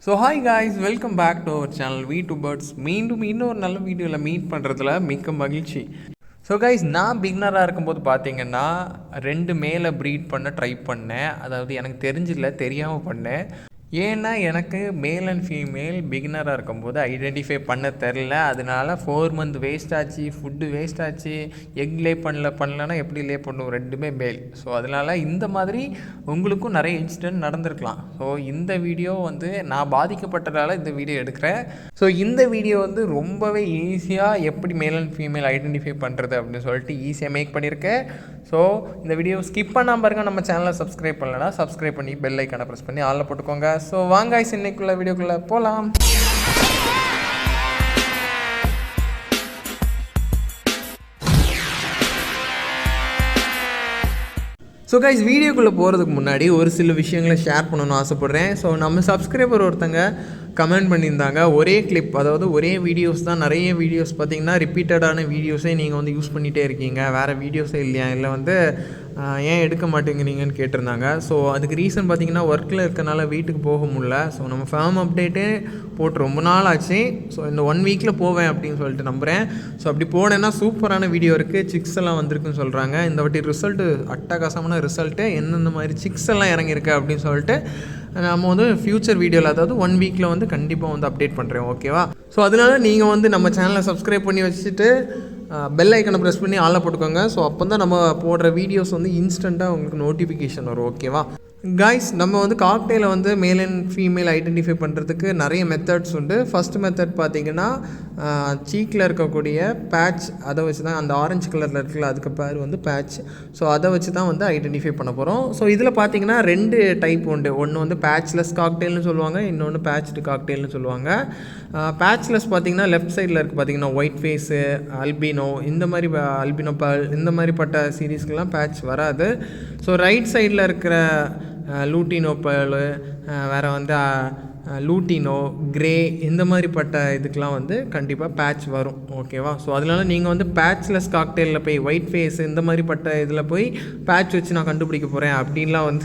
So hi guys, welcome back to our channel V2 Birds. மீண்டும் இன்னொரு நல்ல வீடியோவில் மீட் பண்ணுறதுல மிக்க மகிழ்ச்சி. ஸோ கைஸ், நான் பிகினராக இருக்கும்போது பார்த்தீங்கன்னா 2 மேலே ப்ரீட் பண்ண ட்ரை பண்ணேன். அதாவது எனக்கு தெரிஞ்சில்ல, தெரியாமல் பண்ணேன். ஏன்னா எனக்கு மேல் அண்ட் ஃபீமேல் பிகினராக இருக்கும்போது ஐடென்டிஃபை பண்ண தெரில. அதனால 4 மந்த் வேஸ்ட் ஆச்சு, ஃபுட்டு வேஸ்ட் ஆச்சு. எக் லே பண்ணலன்னா எப்படி லே பண்ணும், ரெண்டுமே மேல். ஸோ அதனால் இந்த மாதிரி உங்களுக்கும் நிறைய இன்சிடென்ட் நடந்திருக்கலாம். ஸோ இந்த வீடியோ நான் பாதிக்கப்பட்டதால் இந்த வீடியோ எடுக்கிறேன். ஸோ இந்த வீடியோ ரொம்பவே ஈஸியாக எப்படி மேல் அண்ட் ஃபீமேல் ஐடென்டிஃபை பண்ணுறது அப்படின்னு சொல்லிட்டு ஈஸியாக மேக் பண்ணியிருக்கேன். ஸோ இந்த வீடியோ ஸ்கிப் பண்ணாமல் பாருங்கள். நம்ம சேனலை சப்ஸ்கிரைப் பண்ணலன்னா சப்ஸ்கிரைப் பண்ணி பெல் ஐக்கானை ப்ரெஸ் பண்ணி ஆளில் போட்டுக்கோங்க. ஸோ வாங்க இன்னைக்குள்ள வீடியோக்குள்ளே போகலாம். ஸோ கைஸ், வீடியோக்குள்ளே போகிறதுக்கு முன்னாடி ஒரு சில விஷயங்களை ஷேர் பண்ணணும்னு ஆசைப்பட்றேன். ஸோ நம்ம சப்ஸ்கிரைபர் ஒருத்தங்க கமெண்ட் பண்ணியிருந்தாங்க, ஒரே கிளிப், அதாவது ஒரே வீடியோஸ் தான், நிறைய வீடியோஸ் பார்த்தீங்கன்னா ரிப்பீட்டடான வீடியோஸே நீங்கள் யூஸ் பண்ணிகிட்டே இருக்கீங்க, வேறு வீடியோஸே இல்லையா, இல்லை ஏன் எடுக்க மாட்டேங்கிறீங்கன்னு கேட்டிருந்தாங்க. ஸோ அதுக்கு ரீசன் பார்த்தீங்கன்னா ஒர்க்கில் இருக்கனால வீட்டுக்கு போக முடியல. ஸோ நம்ம ஃபேம் அப்டேட்டே போட்டு ரொம்ப நாள் ஆச்சு. ஸோ இந்த 1 வீக்கில் போவேன் அப்படின்னு சொல்லிட்டு நம்புகிறேன். ஸோ அப்படி போனேன்னா சூப்பரான வீடியோ இருக்குது, சிக்ஸ் எல்லாம் வந்திருக்குன்னு சொல்கிறாங்க. இந்த வாட்டி ரிசல்ட்டு அட்டகாசமான ரிசல்ட்டு, எந்தெந்த மாதிரி சிக்ஸ் எல்லாம் இறங்கியிருக்கு அப்படின்னு சொல்லிட்டு நம்ம ஃப்யூச்சர் வீடியோவில், அதாவது 1 வீக்கில் கண்டிப்பாக அப்டேட் பண்ணுறேன், ஓகேவா? ஸோ அதனால நீங்கள் நம்ம சேனலை சப்ஸ்கிரைப் பண்ணி வச்சுட்டு பெல் ஐக்கனை ப்ரெஸ் பண்ணி ஆளில் போட்டுக்கோங்க. ஸோ அப்போ தான் நம்ம போடுற வீடியோஸ் இன்ஸ்டண்ட்டாக உங்களுக்கு நோட்டிஃபிகேஷன் வரும், ஓகேவா? காய்ஸ், நம்ம காக்டெயிலை மேல் அண்ட் ஃபீமேல் ஐடென்டிஃபை பண்ணுறதுக்கு நிறைய மெத்தட்ஸ் உண்டு. ஃபஸ்ட் மெத்தட் பார்த்திங்கன்னா சீக்கில் இருக்கக்கூடிய பேட்ச், அதை வச்சு தான், அந்த ஆரஞ்சு கலரில் இருக்குல்ல, அதுக்கு பேர் பேட்ச். ஸோ அதை வச்சு தான் ஐடென்டிஃபை பண்ண போகிறோம். ஸோ இதில் பார்த்திங்கன்னா 2 டைப் உண்டு. ஒன்று பேட்ச்லெஸ் காக்டெயில்னு சொல்லுவாங்க, இன்னொன்று பேட்ச்டு காக்டெயில்னு சொல்லுவாங்க. பேட்ச்லெஸ் பார்த்திங்கன்னா லெஃப்ட் சைடில் இருக்குது பார்த்திங்கன்னா ஒயிட் ஃபேஸு, அல்பினோ, இந்த மாதிரி அல்பினோ இந்த மாதிரிப்பட்ட சீரீஸ்க்கெலாம் பேட்ச் வராது. ஸோ ரைட் சைடில் இருக்கிற லூட்டினோ பேர்லு, வேறு லூட்டினோ, கிரே, இந்த மாதிரிப்பட்ட இதுக்கெலாம் கண்டிப்பாக பேட்ச் வரும், ஓகேவா? ஸோ அதனால நீங்கள் பேட்ச்லெஸ் காக்டெயிலில் போய் ஒயிட் ஃபேஸ் இந்த மாதிரிப்பட்ட இதில் போய் பேட்ச் வச்சு நான் கண்டுபிடிக்க போகிறேன் அப்படின்லாம்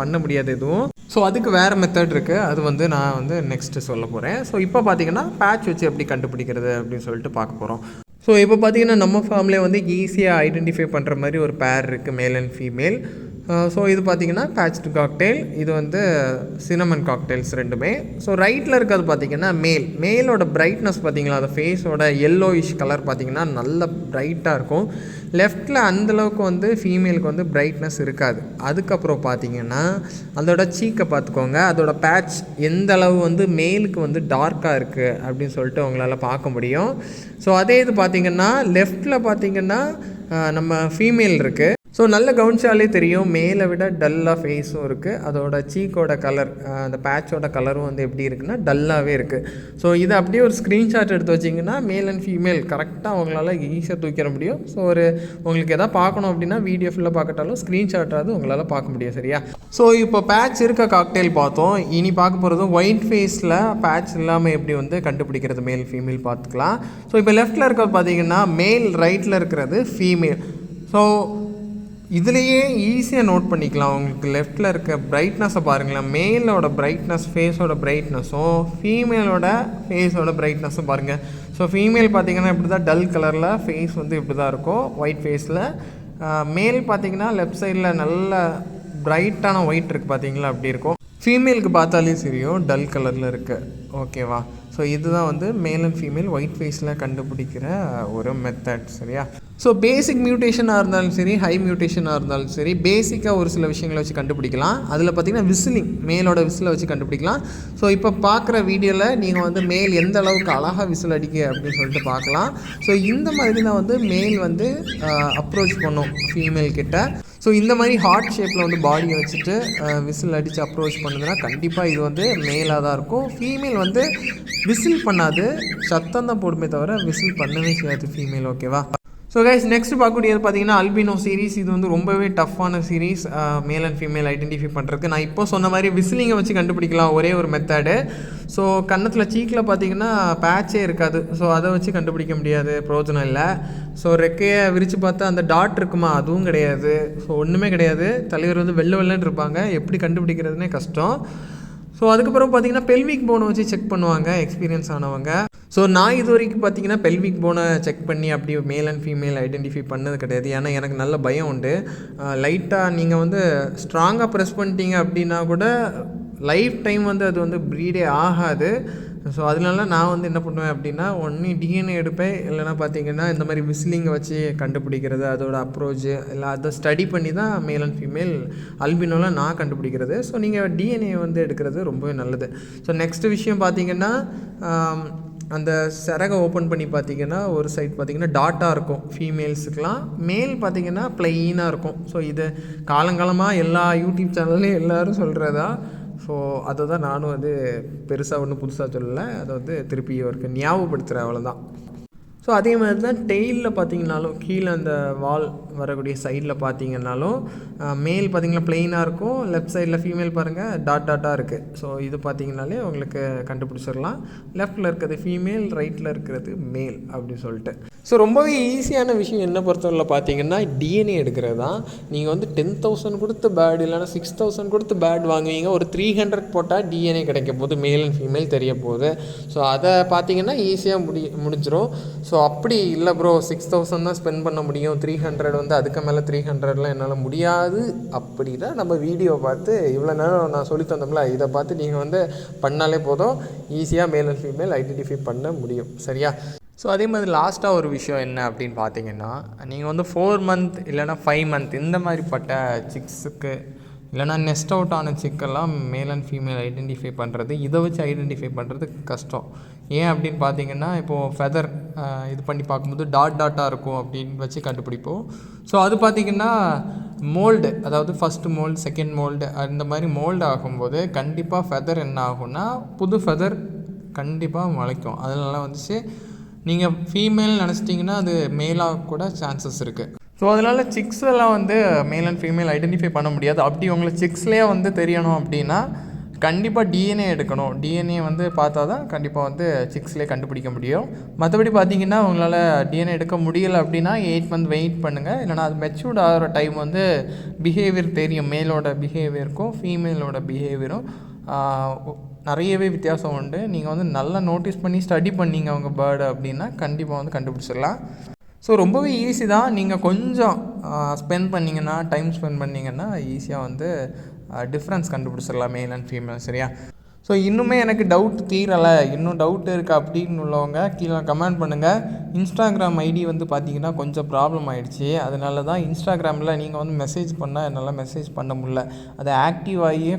பண்ண முடியாது எதுவும். ஸோ அதுக்கு வேறு மெத்தட் இருக்குது, அது நான் நெக்ஸ்ட்டு சொல்ல போகிறேன். ஸோ இப்போ பார்த்தீங்கன்னா பேட்ச் வச்சு எப்படி கண்டுபிடிக்கிறது அப்படின்னு சொல்லிட்டு பார்க்க போகிறோம். ஸோ இப்போ பார்த்தீங்கன்னா நம்ம ஃபேமிலியை ஈஸியாக ஐடென்டிஃபை பண்ணுற மாதிரி ஒரு பேர் இருக்குது, மேல் அண்ட் ஃபீமேல். ஸோ இது பார்த்திங்கன்னா பேட்ச்டு காக்டெயில், இது சினமன் காக்டெயில்ஸ் ரெண்டுமே. ஸோ ரைட்டில் இருக்கிறது பார்த்திங்கன்னா மேலோட பிரைட்னஸ் பார்த்திங்களா, அந்த ஃபேஸோட எல்லோயிஷ் கலர் பார்த்திங்கன்னா நல்ல பிரைட்டாக இருக்கும். லெஃப்டில் அந்தளவுக்கு ஃபீமேலுக்கு பிரைட்னஸ் இருக்காது. அதுக்கப்புறம் பார்த்திங்கன்னா அதோட சீக்கை பார்த்துக்கோங்க, அதோட பேட்ச் எந்த அளவு மேலுக்கு டார்க்காக இருக்குது அப்படின்னு சொல்லிட்டு உங்களால் பார்க்க முடியும். ஸோ அதே இது பார்த்திங்கன்னா லெஃப்டில் பார்த்திங்கன்னா நம்ம ஃபீமேல் இருக்குது. ஸோ நல்ல கவனிச்சாலே தெரியும், மேலே விட டல்லாக ஃபேஸும் இருக்குது, அதோட சீக்கோட கலர், அந்த பேட்சோட கலரும் எப்படி இருக்குன்னா டல்லாகவே இருக்குது. ஸோ இதை அப்படியே ஒரு ஸ்க்ரீன்ஷாட் எடுத்து வச்சிங்கன்னா மேல் அண்ட் ஃபீமேல் கரெக்டாக உங்களால் ஈஸியாக தூக்கிட முடியும். ஸோ உங்களுக்கு எதாவது பார்க்கணும் அப்படின்னா வீடியோ ஃபுல்லாக பார்க்கட்டாலும் ஸ்க்ரீன்ஷாட்டாவது உங்களால் பார்க்க முடியும், சரியா? ஸோ இப்போ பேட்ச் இருக்க காக்டெயில் பார்த்தோம். இனி பார்க்க போகிறதும் ஒயிட் ஃபேஸில் பேட்ச் இல்லாமல் எப்படி கண்டுபிடிக்கிறது மேல் ஃபீமேல் பார்த்துக்கலாம். ஸோ இப்போ லெஃப்ட்டில் இருக்கிறது பார்த்தீங்கன்னா மேல், ரைட்டில் இருக்கிறது ஃபீமேல். ஸோ இதுலேயே ஈஸியாக நோட் பண்ணிக்கலாம். உங்களுக்கு லெஃப்ட்டில் இருக்க பிரைட்னஸை பாருங்களேன், மேலோட பிரைட்னஸ், ஃபேஸோட பிரைட்னஸும் ஃபீமேலோட ஃபேஸோட பிரைட்னஸும் பாருங்கள். ஸோ ஃபீமேல் பார்த்திங்கன்னா இப்படி தான் டல் கலரில், ஃபேஸ் இப்படி தான் இருக்கும் ஒயிட் ஃபேஸில். மேல் பார்த்திங்கன்னா லெஃப்ட் சைடில் நல்ல பிரைட்டான ஒயிட் இருக்குது பார்த்திங்களா, அப்படி இருக்கும். ஃபீமேலுக்கு பார்த்தாலே தெரியும் டல் கலரில் இருக்குது, ஓகேவா? ஸோ இதுதான் மேல் அண்ட் ஃபீமேல் ஒயிட் ஃபேஸில் கண்டுபிடிக்கிற ஒரு மெத்தட், சரியா? ஸோ பேசிக் மியூட்டேஷனாக இருந்தாலும் சரி, ஹை மியூட்டேஷனாக இருந்தாலும் சரி, பேசிக்காக ஒரு சில விஷயங்களை வச்சு கண்டுபிடிக்கலாம். அதில் பார்த்திங்கன்னா விசிலிங், மேலோட விசிலை வச்சு கண்டுபிடிக்கலாம். ஸோ இப்போ பார்க்குற வீடியோவில் நீங்கள் மேல் எந்த அளவுக்கு அழகாக விசில் அடிக்க அப்படின்னு சொல்லிட்டு பார்க்கலாம். ஸோ இந்த மாதிரி தான் மேல் அப்ரோச் பண்ணும் ஃபீமேல் கிட்ட. ஸோ இந்த மாதிரி ஹார்ட் ஷேப்பில் பாடியை வச்சுட்டு விசில் அடித்து அப்ரோச் பண்ணுதுன்னா கண்டிப்பாக இது மேலாக தான் இருக்கும். ஃபீமேல் விசில் பண்ணாது, சத்தம் தான் போடுமே தவிர விசில் பண்ணவே செய்யாது ஃபீமேல், ஓகேவா? ஸோ கைஸ், நெக்ஸ்ட் பார்க்கக்கூடியது பார்த்தீங்கன்னா அல்பினோ சீரீஸ். இது ரொம்பவே டஃப்பான series male and female identify பண்ணுறதுக்கு. நான் இப்போ சொன்ன மாதிரி விசிலிங்கை வச்சு கண்டுபிடிக்கலாம், ஒரே ஒரு மெத்தடு. ஸோ கன்னத்தில் சீக்கில் பார்த்தீங்கன்னா பேட்சே இருக்காது, ஸோ அதை வச்சு கண்டுபிடிக்க முடியாது, பிரயோஜனம் இல்லை. ஸோ ரெக்கையை விரித்து பார்த்தா அந்த டாட் இருக்குமா, அதுவும் கிடையாது. ஸோ ஒன்றுமே கிடையாது, தலைவர் வெள்ளை வெள்ளைன்னு இருப்பாங்க, எப்படி கண்டுபிடிக்கிறதுனே கஷ்டம். ஸோ அதுக்கப்புறம் பார்த்திங்கன்னா பெல்விக் போனை வச்சு செக் பண்ணுவாங்க எக்ஸ்பீரியன்ஸ் ஆனவங்க. ஸோ நான் இது வரைக்கும் பார்த்திங்கன்னா பெல்விக் போனை செக் பண்ணி அப்படி மேல் அண்ட் ஃபீமேல் ஐடென்டிஃபை பண்ணது கிடையாது. ஏன்னா எனக்கு நல்ல பயம் உண்டு. லைட்டாக நீங்கள் வந்து ஸ்ட்ராங்காக ப்ரெஸ் பண்ணிட்டீங்க அப்படின்னா கூட லைஃப் டைம் வந்து அது வந்து ப்ரீடே ஆகாது. ஸோ அதனால நான் வந்து என்ன பண்ணுவேன் அப்படின்னா, ஒன்று டிஎன்ஏ எடுப்பேன், இல்லைனா பார்த்திங்கன்னா இந்த மாதிரி விசிலிங்கை வச்சு கண்டுபிடிக்கிறது, அதோட அப்ரோச்சு இல்லை அதை ஸ்டடி பண்ணி தான் மேல் அண்ட் ஃபீமேல் அல்பினோலாம் நான் கண்டுபிடிக்கிறது. ஸோ நீங்கள் டிஎன்ஏ வந்து எடுக்கிறது ரொம்பவே நல்லது. ஸோ நெக்ஸ்ட்டு விஷயம் பார்த்திங்கன்னா, அந்த சிறகை ஓப்பன் பண்ணி பார்த்திங்கன்னா ஒரு சைட் பார்த்திங்கன்னா டாட்டாக இருக்கும் ஃபீமேல்ஸுக்கெலாம், மேல் பார்த்திங்கன்னா ப்ளைனாக இருக்கும். ஸோ இது காலங்காலமாக எல்லா யூடியூப் சேனல்லையும் எல்லோரும் சொல்கிறதா. ஸோ அதை தான் நானும் வந்து பெருசாக ஒன்றும் புதுசாக சொல்லலை, அதை வந்து திருப்பி அவருக்கு ஞாபகப்படுத்துகிறேன், அவ்வளோதான். ஸோ அதே மாதிரி தான் டெய்லில் பார்த்திங்கனாலும் கீழே அந்த வால் வரக்கூடிய சைடில் பார்த்திங்கனாலும் மேல் பார்த்திங்கன்னா ப்ளெயினாக இருக்கும், லெஃப்ட் சைடில் ஃபீமேல் பாருங்கள் டாட்டாக இருக்குது. ஸோ இது பார்த்திங்கனாலே உங்களுக்கு கண்டுபிடிச்சிடலாம். லெஃப்ட்டில் இருக்கிறது ஃபீமேல், ரைட்டில் இருக்கிறது மேல் அப்படின்னு சொல்லிட்டு. ஸோ ரொம்பவே ஈஸியான விஷயம் என்ன பொறுத்தவரை பார்த்திங்கன்னா டிஎன்ஏ எடுக்கிறது தான். நீங்கள் வந்து 10,000 கொடுத்து பேட் இல்லைனா 6,000 கொடுத்து பேட் வாங்குவீங்க, ஒரு 300 போட்டால் டிஎன்ஏ கிடைக்க போகுது, மேல் அண்ட் ஃபீமேல் தெரிய போகுது. ஸோ அதை பார்த்திங்கன்னா ஈஸியாக முடிஞ்சிடும். ஸோ அப்படி இல்லை ப்ரோ 6,000 தான் ஸ்பெண்ட் பண்ண முடியும், 300 வந்து அதுக்கு மேலே 300லாம் என்னால் முடியாது அப்படின்னா நம்ம வீடியோ பார்த்து இவ்வளோ நேரம் நான் சொல்லி தந்தோம்ல, இதை பார்த்து நீங்கள் வந்து பண்ணாலே போதும், ஈஸியாக மேல் அண்ட் ஃபீமேல் ஐடென்டிஃபை பண்ண முடியும். சரியா? ஸோ அதே மாதிரி லாஸ்ட்டாக ஒரு விஷயம் என்ன அப்படின்னு பார்த்தீங்கன்னா, நீங்கள் வந்து 4 மந்த் இல்லைனா 5 மந்த் இந்த மாதிரிப்பட்ட சிக்ஸுக்கு இல்லைனா நெஸ்ட் அவுட் ஆன சிக்கெல்லாம் மேல் அண்ட் ஃபீமேல் ஐடென்டிஃபை பண்ணுறது, இதை வச்சு ஐடென்டிஃபை பண்ணுறது கஷ்டம். ஏன் அப்படின்னு பார்த்தீங்கன்னா, இப்போது ஃபெதர் இது பண்ணி பார்க்கும்போது டாட்டாக இருக்கும் அப்படின்னு வச்சு கண்டுபிடிப்போம். ஸோ அது பார்த்திங்கன்னா மோல்டு, அதாவது ஃபஸ்ட்டு மோல்டு செகண்ட் மோல்டு அந்த மாதிரி மோல்டு ஆகும்போது கண்டிப்பாக ஃபெதர் என்ன ஆகும்னா புது ஃபெதர் கண்டிப்பாக முளைக்கும். அதனால வந்துச்சு நீங்கள் ஃபீமேல் நினச்சிட்டிங்கன்னா அது மேலாக கூட சான்சஸ் இருக்குது. ஸோ அதனால் சிக்ஸ் எல்லாம் வந்து மேல் அண்ட் ஃபீமேல் ஐடென்டிஃபை பண்ண முடியாது. அப்படி உங்களுக்கு சிக்ஸ்லேயே வந்து தெரியணும் அப்படின்னா கண்டிப்பாக டிஎன்ஏ எடுக்கணும். டிஎன்ஏ வந்து பார்த்தா தான் கண்டிப்பாக வந்து சிக்ஸ்லேயே கண்டுபிடிக்க முடியும். மற்றபடி பார்த்தீங்கன்னா உங்களால் டிஎன்ஏ எடுக்க முடியலை அப்படின்னா 8 மந்த் வெயிட் பண்ணுங்கள். இல்லைனா அது மெச்சூர்ட் ஆகிற டைம் வந்து பிஹேவியர் தெரியும், மேலோட பிஹேவியருக்கும் ஃபீமேலோட பிஹேவியரும் நிறையவே வித்தியாசம் உண்டு. நீங்கள் வந்து நல்லா நோட்டீஸ் பண்ணி ஸ்டடி பண்ணிங்க அவங்க பேர்டு அப்படின்னா கண்டிப்பாக வந்து கண்டுபிடிச்சிடலாம். ஸோ ரொம்பவே ஈஸி தான். நீங்கள் கொஞ்சம் ஸ்பெண்ட் பண்ணிங்கன்னா, டைம் ஸ்பெண்ட் பண்ணிங்கன்னா ஈஸியாக வந்து டிஃப்ரென்ஸ் கண்டுபிடிச்சிடலாம் மேல் அண்ட் ஃபீமேல். சரியா? ஸோ இன்னுமே எனக்கு டவுட் தீரலை, இன்னும் டவுட் இருக்குது அப்படின்னு உள்ளவங்க கீழே கமெண்ட் பண்ணுங்கள். இன்ஸ்டாகிராம் ஐடி வந்து பார்த்திங்கன்னா கொஞ்சம் ப்ராப்ளம் ஆகிடுச்சி. அதனால தான் இன்ஸ்டாகிராமில் நீங்கள் வந்து மெசேஜ் பண்ணால் என்னால் மெசேஜ் பண்ண முடியல. அது ஆக்டிவ் ஆகியே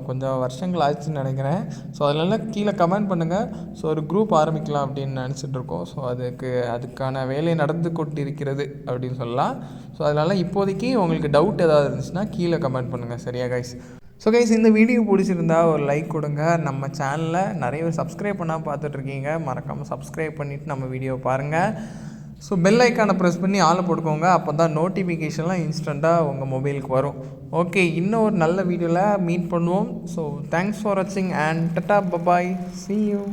கொஞ்சம் வருஷங்கள் ஆச்சுன்னு நினைக்கிறேன். ஸோ அதனால் கீழே கமெண்ட் பண்ணுங்கள். ஸோ ஒரு குரூப் ஆரம்பிக்கலாம் அப்படின்னு நினச்சிட்ருக்கோம். ஸோ அதுக்கான வேலை நடந்து கொண்டு இருக்கிறது அப்படின்னு சொல்லலாம். ஸோ அதனால் இப்போதைக்கு உங்களுக்கு டவுட் ஏதாவது இருந்துச்சுன்னா கீழே கமெண்ட் பண்ணுங்கள். சரியா கைஸ்? ஸோ கைஸ், இந்த வீடியோ பிடிச்சிருந்தா ஒரு லைக் கொடுங்க. நம்ம சேனலில் நிறைய பேர் சப்ஸ்கிரைப் பண்ணால் பார்த்துட்ருக்கீங்க, மறக்காமல் சப்ஸ்கிரைப் பண்ணிவிட்டு நம்ம வீடியோ பாருங்கள். ஸோ பெல் ஐக்கானை ப்ரெஸ் பண்ணி ஆளை போட்டுக்கோங்க. அப்போ தான் நோட்டிஃபிகேஷன்லாம் இன்ஸ்டண்ட்டாக உங்கள் மொபைலுக்கு வரும். ஓகே, இன்னும் ஒரு நல்ல வீடியோவில் மீட் பண்ணுவோம். ஸோ தேங்க்ஸ் ஃபார் வாட்சிங் and Tata bye bye, see you.